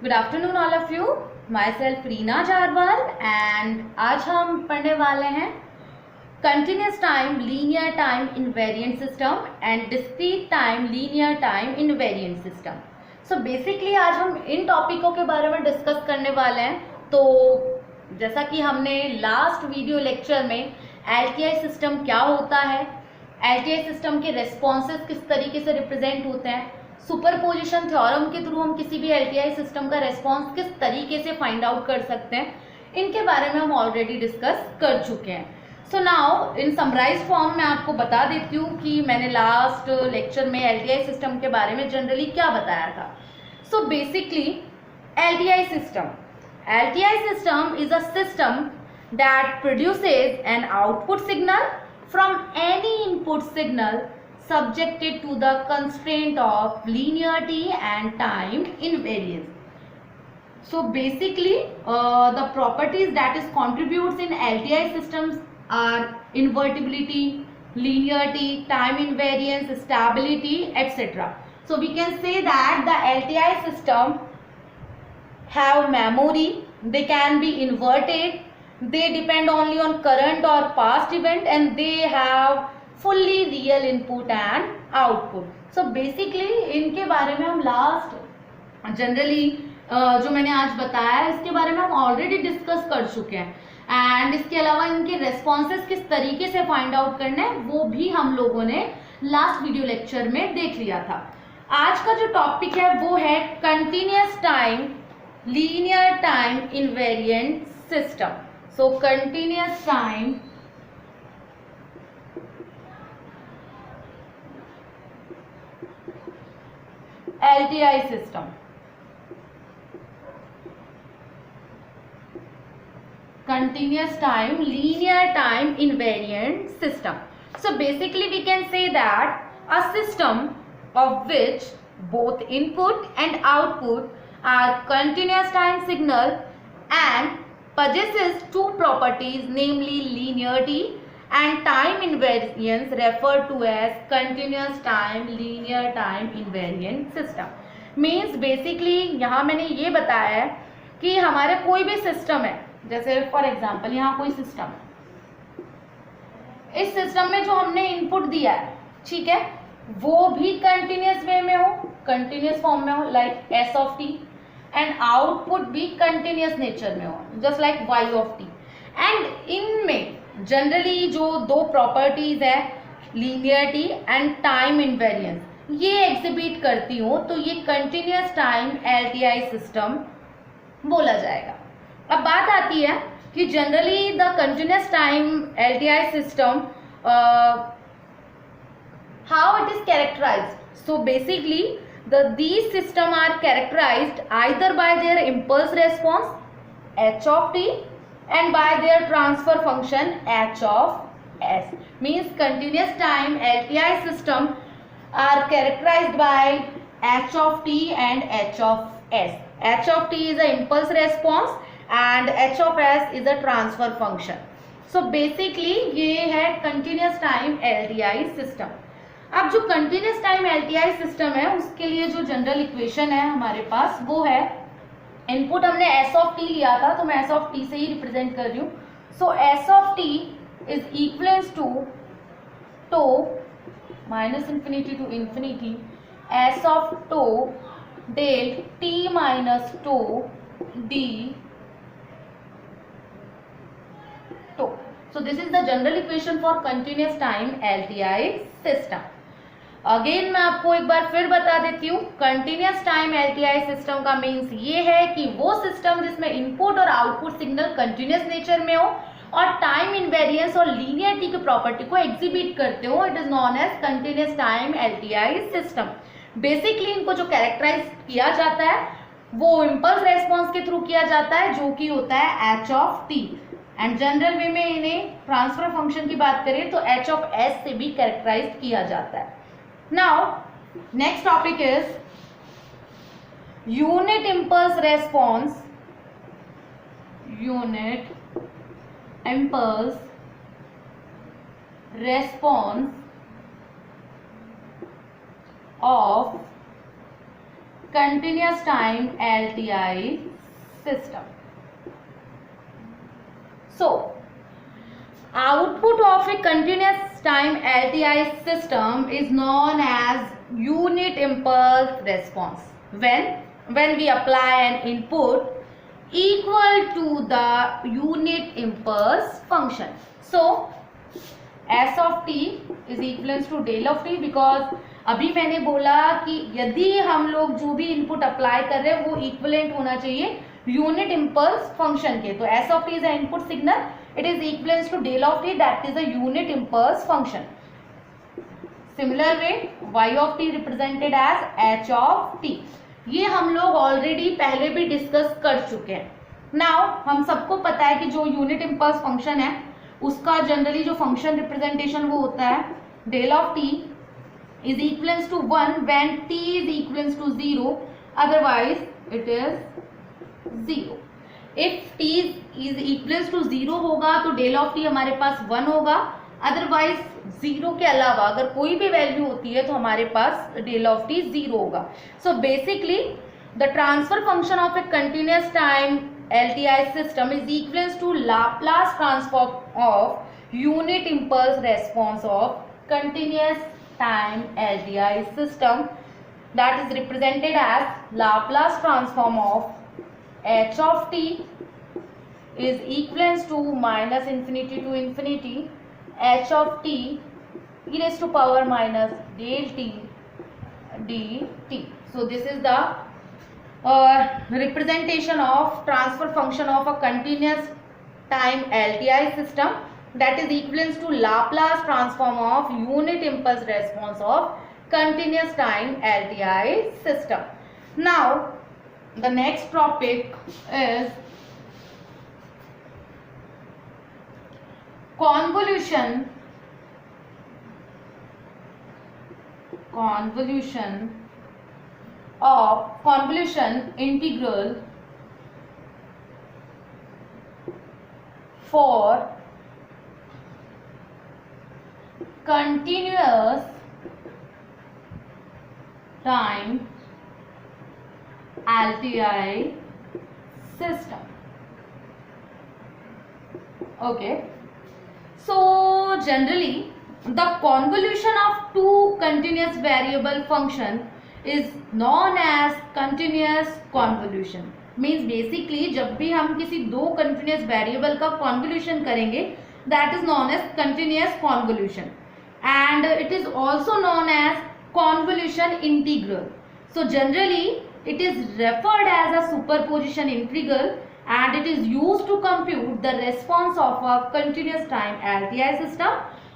Good afternoon all of you. My self Reena Jarwal and आज हम पढ़ने वाले हैं continuous time linear time invariant system and discrete time linear time invariant system. So basically आज हम इन टॉपिकों के बारे में डिस्कस करने वाले हैं। तो जैसा कि हमने लास्ट वीडियो लेक्चर में एलटीआई सिस्टम क्या होता है, एलटीआई सिस्टम के रेस्पॉन्सेज किस तरीके से रिप्रेजेंट होते हैं, सुपरपोजिशन थ्योरम के थ्रू हम किसी भी एलटीआई सिस्टम का रेस्पॉन्स किस तरीके से फाइंड आउट कर सकते हैं, इनके बारे में हम ऑलरेडी डिस्कस कर चुके हैं। So now in summarise form मैं आपको बता देती हूँ कि मैंने लास्ट लेक्चर में एलटीआई सिस्टम के बारे में जनरली क्या बताया था। So basically LTI system is a system that produces an output signal from any input signal subjected to the constraint of linearity and time invariance. So basically the properties that is contributes in LTI systems are invertibility, linearity, time invariance, stability, etc. So we can say that the LTI system have memory, they can be inverted, they depend only on current or past event, and they have fully real input and output. So basically इनके बारे में हम last generally जो मैंने आज बताया है इसके बारे में हम ऑलरेडी डिस्कस कर चुके हैं। एंड इसके अलावा इनके रेस्पॉन्सेज किस तरीके से फाइंड आउट करना है वो भी हम लोगों ने लास्ट वीडियो लेक्चर में देख लिया था। आज का जो टॉपिक है वो है continuous time linear time invariant system. So continuous time LTI system. Continuous time linear time invariant system. So basically we can say that a system of which both input and output are continuous time signal and possesses two properties, namely linearity and time invariance, referred to as continuous time linear time invariant system. Means basically यहाँ मैंने ये बताया है कि हमारे कोई भी system है, जैसे फॉर एग्जांपल यहाँ कोई सिस्टम, इस सिस्टम में जो हमने इनपुट दिया है, ठीक है, वो भी कंटिन्यूस वे में हो, कंटिन्यूस फॉर्म में हो, like S of T, and output भी कंटिन्यूस नेचर में हो, just like why of T. And इनमें जनरली जो दो प्रॉपर्टीज है लीनियरिटी एंड टाइम इनवेरिएंस, ये एग्जिबिट करती हो तो ये कंटिन्यूस टाइम एलटीआई सिस्टम बोला जाएगा। अब बात आती है कि generally the continuous time LTI system how it is characterised. So basically these system are characterized either by their impulse response h of t and by their transfer function h of s. Means continuous time LTI system are characterized by h of t and h of s. h of t is a impulse response and h of s is a transfer function. So basically ये है continuous time LTI system. अब जो continuous time LTI system है उसके लिए जो general equation है हमारे पास वो है, इनपुट हमने एस ऑफ टी लिया था तो मैं एस ऑफ टी से ही रिप्रेजेंट कर रही हूँ। So S of T is equals to tau minus infinity to infinity S of tau del T minus tau D tau. So this is the general equation for continuous time LTI system. Again मैं आपको एक बार फिर बता देती हूँ, continuous time LTI system का means ये है कि वो सिस्टम जिसमें इनपुट और आउटपुट सिग्नल कंटिन्यूस नेचर में हो और टाइम इनवेरिएंस और लीनियरिटी की प्रॉपर्टी को एग्जिबिट करते हो, it is known as continuous time LTI system. Basically इनको जो कैरेक्टराइज किया जाता है वो इम्पल्स रेस्पॉन्स के थ्रू किया जाता है जो कि होता है H of T, and general वे में इन्हें ट्रांसफर फंक्शन की बात करें तो एच ऑफ एस से भी कैरेक्टराइज किया जाता है। Now next topic is unit impulse response, unit impulse response of continuous time LTI system. So, output of a continuous time LTI system is known as unit impulse response. When we apply an input equal to the unit impulse function. So, S of t is equals to del of t, because अभी मैंने बोला कि यदि हम लोग जो भी input apply कर रहे हैं वो इक्विवेलेंट होना चाहिए यूनिट इम्पल्स फंक्शन के, तो s of T is a input signal, it is equals to del of t, that is a unit impulse function. Similar way y of t represented as h of t. ये हम लोग already पहले भी discuss कर चुके हैं. Now हम सबको पता है कि जो यूनिट इम्पल्स फंक्शन है उसका जनरली जो फंक्शन रिप्रेजेंटेशन वो होता है del of t is equals to 1 when t is equals to 0, otherwise it is 0. if t is equals to 0 होगा तो del of t हमारे पास 1 होगा, अदरवाइज 0 के अलावा अगर कोई भी वैल्यू होती है तो हमारे पास del of t 0 होगा. So basically the transfer function of a continuous time LTI system is equals to Laplace transform of unit impulse response of continuous time LTI system, that is represented as Laplace transform of h of t is equals to minus infinity to infinity h of t e raised to power minus del t dt. So this is the representation of transfer function of a continuous time LTI system, that is equivalent to Laplace transform of unit impulse response of continuous time LTI system. Now the next topic is convolution integral for continuous time LTI system. Okay, so generally the convolution of two continuous variable function is known as continuous convolution. Means basically जब भी हम किसी दो continuous variable का convolution करेंगे, that is known as continuous convolution, and it is also known as convolution integral. So generally it is referred as a superposition integral, and it is used to compute the response of a continuous time LTI system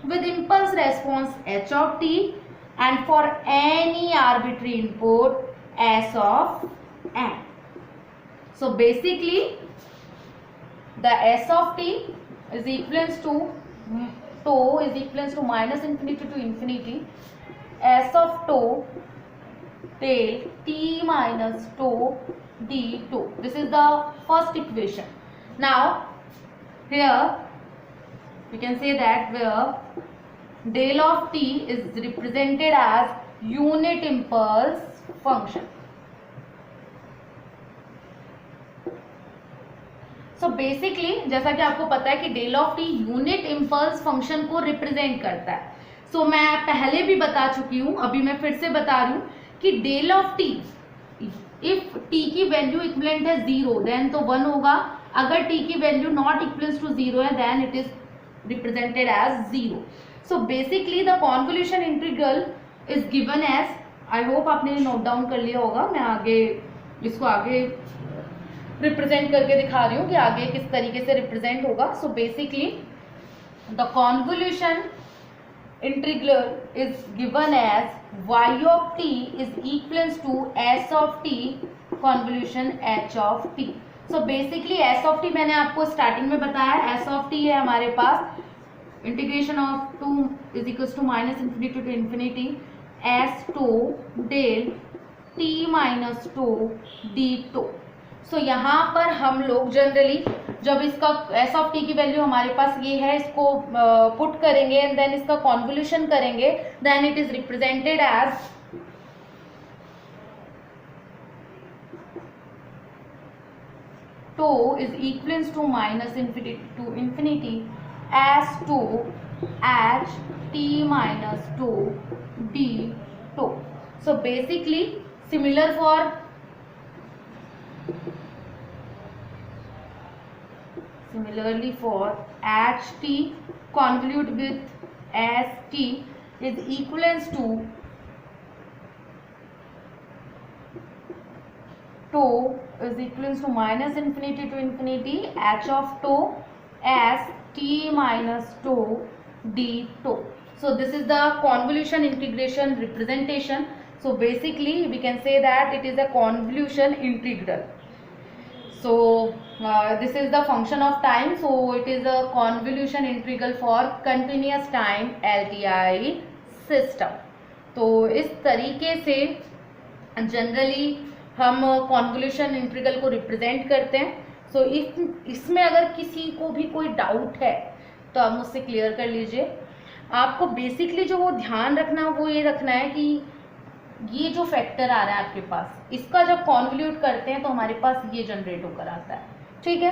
with impulse response h of t and for any arbitrary input s of n. So basically the s of t is equals to tau is equals to minus infinity to infinity s of tau del t minus tau d tau. This is the first equation. Now here we can say that where del of t is represented as unit impulse function. So basically जैसा कि आपको पता है कि del of t unit impulse function को represent करता है. So मैं पहले भी बता चुकी हूँ, अभी मैं फिर से बता रही हूँ कि del of t if t की वैल्यू इक्विवेलेंट है 0 देन तो 1 होगा, अगर t की वैल्यू नॉट इक्वल्स टू 0 है then it is represented as 0. So basically the convolution integral is given as, I hope आपने नोट डाउन कर लिया होगा, मैं आगे इसको आगे रिप्रेजेंट करके दिखा रही हूँ कि आगे किस तरीके से रिप्रेजेंट होगा. So basically the convolution integral is given as y of t is equals to s of t convolution h of t. So basically s of t मैंने आपको स्टार्टिंग में बताया, s of t है हमारे पास integration of 2 is equals to minus infinity to infinity s tau del t minus tau d tau. So यहाँ पर हम लोग जनरली जब इसका एस ऑफ टी की वैल्यू हमारे पास ये है, इसको पुट करेंगे एंड देन इसका कॉन्वोल्यूशन करेंगे, then it is represented as tau is equals to minus infinity to infinity s tau h t minus tau d tau. So basically similarly for ht convolute with st is equivalent to tau is equivalent to minus infinity to infinity h of tau as t minus tau d tau. So this is the convolution integration representation. So basically we can say that it is a convolution integral. So this is the function of time. So it is a convolution integral for continuous time LTI system. तो इस तरीके से generally हम convolution integral को represent करते हैं. So इसमें अगर किसी को भी कोई डाउट है तो आप मुझसे क्लियर कर लीजिए. आपको बेसिकली जो वो ध्यान रखना वो ये रखना है कि ये जो फैक्टर आ रहा है आपके पास, इसका जब कॉन्वल्यूट करते हैं तो हमारे पास ये जनरेट होकर आता है. ठीक है,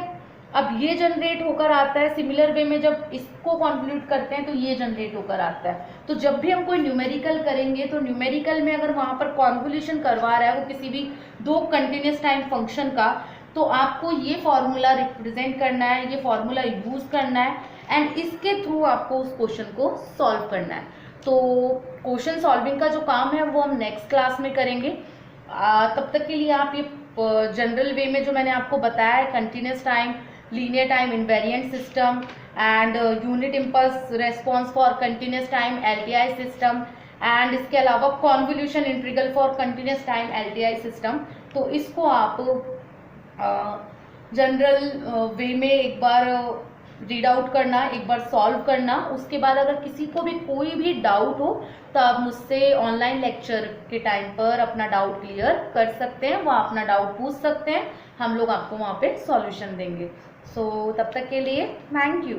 अब ये जनरेट होकर आता है. सिमिलर वे में जब इसको कॉन्वल्यूट करते हैं तो ये जनरेट होकर आता है. तो जब भी हम कोई न्यूमेरिकल करेंगे तो न्यूमेरिकल में अगर वहाँ पर कॉन्वल्यूशन करवा रहा है वो किसी भी दो कंटिन्यूस टाइम फंक्शन का, तो आपको ये फॉर्मूला रिप्रेजेंट करना है, ये फॉर्मूला यूज़ करना है एंड इसके थ्रू आपको उस क्वेश्चन को सॉल्व करना है. तो क्वेश्चन सॉल्विंग का जो काम है वो हम नेक्स्ट क्लास में करेंगे. तब तक के लिए आप ये जनरल वे में जो मैंने आपको बताया है, continuous time, linear time invariant system and unit impulse response for continuous time LTI system and इसके अलावा convolution integral for continuous time LTI system, तो इसको आप जनरल वे में एक बार रीड आउट करना, एक बार सॉल्व करना. उसके बाद अगर किसी को भी कोई भी डाउट हो तो आप मुझसे ऑनलाइन लेक्चर के टाइम पर अपना डाउट क्लियर कर सकते हैं, वहाँ अपना डाउट पूछ सकते हैं. हम लोग आपको वहाँ पे सॉल्यूशन देंगे. सो तब तक के लिए थैंक यू.